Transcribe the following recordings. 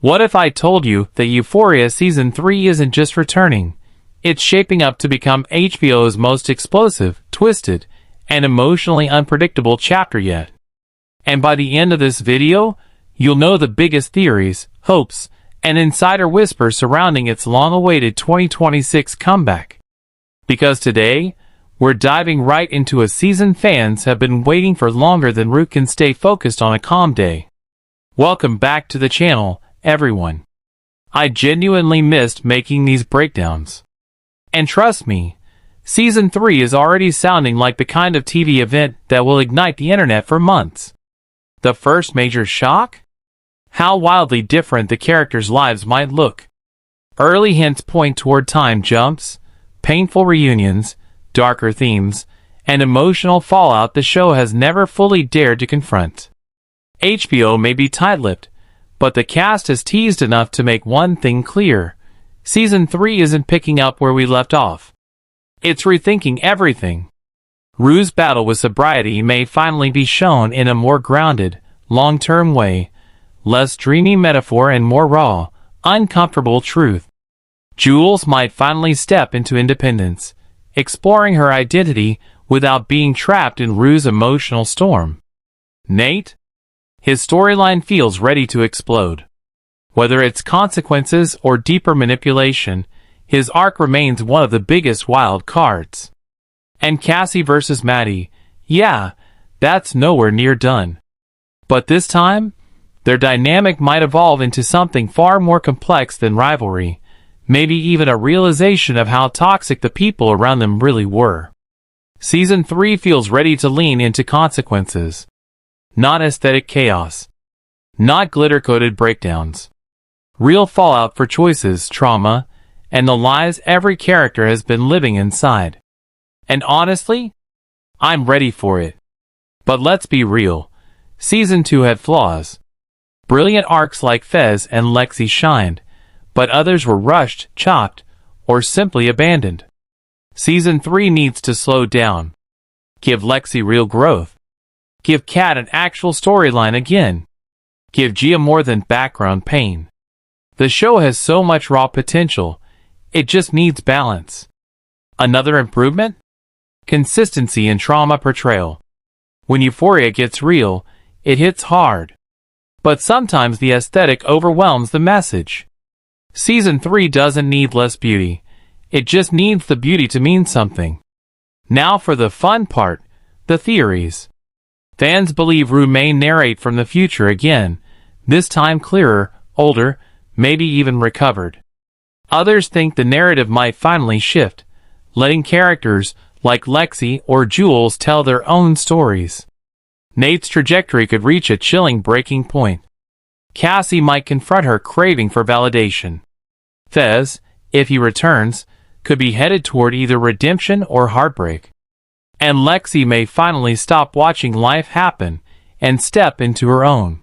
What if I told you that Euphoria Season 3 isn't just returning? It's shaping up to become HBO's most explosive, twisted, and emotionally unpredictable chapter yet. And by the end of this video, you'll know the biggest theories, hopes, and insider whispers surrounding its long-awaited 2026 comeback. Because today, we're diving right into a season fans have been waiting for longer than Root can stay focused on a calm day. Welcome back to the channel, everyone. I genuinely missed making these breakdowns. And trust me, Season 3 is already sounding like the kind of TV event that will ignite the internet for months. The first major shock? How wildly different the characters' lives might look. Early hints point toward time jumps, painful reunions, darker themes, and emotional fallout the show has never fully dared to confront. HBO may be tight-lipped, but the cast has teased enough to make one thing clear. Season 3 isn't picking up where we left off. It's rethinking everything. Rue's battle with sobriety may finally be shown in a more grounded, long-term way, less dreamy metaphor and more raw, uncomfortable truth. Jules might finally step into independence, exploring her identity without being trapped in Rue's emotional storm. Nate? His storyline feels ready to explode. Whether it's consequences or deeper manipulation, his arc remains one of the biggest wild cards. And Cassie versus Maddy, yeah, that's nowhere near done. But this time, their dynamic might evolve into something far more complex than rivalry, maybe even a realization of how toxic the people around them really were. Season 3 feels ready to lean into consequences. Not aesthetic chaos. Not glitter-coated breakdowns. Real fallout for choices, trauma, and the lies every character has been living inside. And honestly, I'm ready for it. But let's be real. Season 2 had flaws. Brilliant arcs like Fez and Lexi shined, but others were rushed, chopped, or simply abandoned. Season 3 needs to slow down. Give Lexi real growth. Give Kat an actual storyline again. Give Gia more than background pain. The show has so much raw potential, it just needs balance. Another improvement? Consistency in trauma portrayal. When Euphoria gets real, it hits hard. But sometimes the aesthetic overwhelms the message. Season 3 doesn't need less beauty. It just needs the beauty to mean something. Now for the fun part, the theories. Fans believe Rue may narrate from the future again, this time clearer, older, maybe even recovered. Others think the narrative might finally shift, letting characters like Lexi or Jules tell their own stories. Nate's trajectory could reach a chilling breaking point. Cassie might confront her craving for validation. Fez, if he returns, could be headed toward either redemption or heartbreak. And Lexi may finally stop watching life happen and step into her own.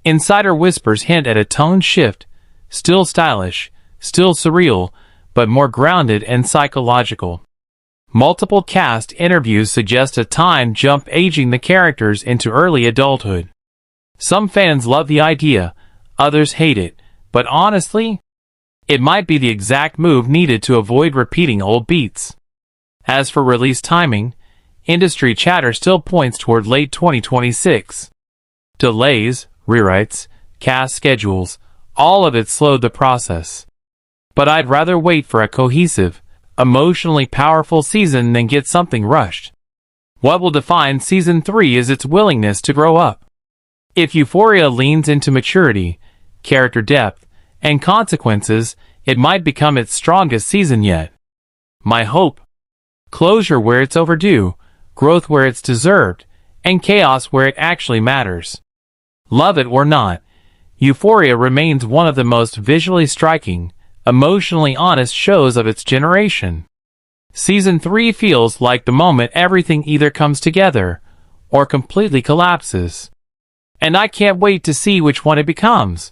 Insider whispers hint at a tone shift, still stylish, still surreal, but more grounded and psychological. Multiple cast interviews suggest a time jump aging the characters into early adulthood. Some fans love the idea, others hate it, but honestly, it might be the exact move needed to avoid repeating old beats. As for release timing, industry chatter still points toward late 2026. Delays, rewrites, cast schedules, all of it slowed the process. But I'd rather wait for a cohesive, emotionally powerful season than get something rushed. What will define Season 3 is its willingness to grow up. If Euphoria leans into maturity, character depth, and consequences, it might become its strongest season yet. My hope? Closure where it's overdue, growth where it's deserved, and chaos where it actually matters. Love it or not, Euphoria remains one of the most visually striking, emotionally honest shows of its generation. Season 3 feels like the moment everything either comes together or completely collapses. And I can't wait to see which one it becomes.